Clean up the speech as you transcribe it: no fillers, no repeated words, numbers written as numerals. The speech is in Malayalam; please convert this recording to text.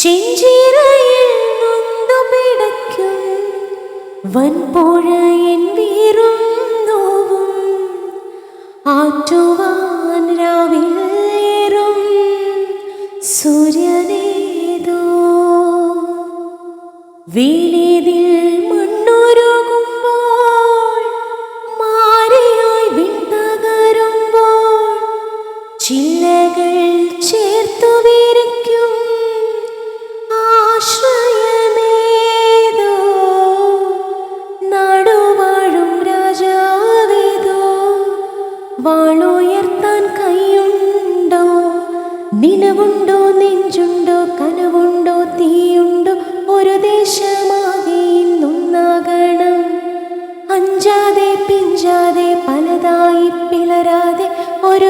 ചെഞ്ചിറയിൽ നൊന്തു പിടയ്ക്കും വൻപുഴയൻ വീറും നോവും ആറ്റുവാൻ രാവിലേറും സൂര്യനേതോ വേലേതിൽ മണ്ണുരുകുമ്പോൾ മാരിയായി വിൺതകരുമ്പോൾ ചില്ലകൾ ചേർത്തു വിരിക്കും ആശ്രയമേതോ നാടുവാഴും രാജാവേതോ വാളുയർത്താൻ കൈയുണ്ടോ നിലവുണ്ടോ നെഞ്ചുണ്ടോ കനവുണ്ടോ തീയുണ്ടോ ഒരു ദേശമാകെ ഇന്നൊന്നാകണം അഞ്ചാതെ പിഞ്ചാതെ പലതായി പിളരാതെ ഒരു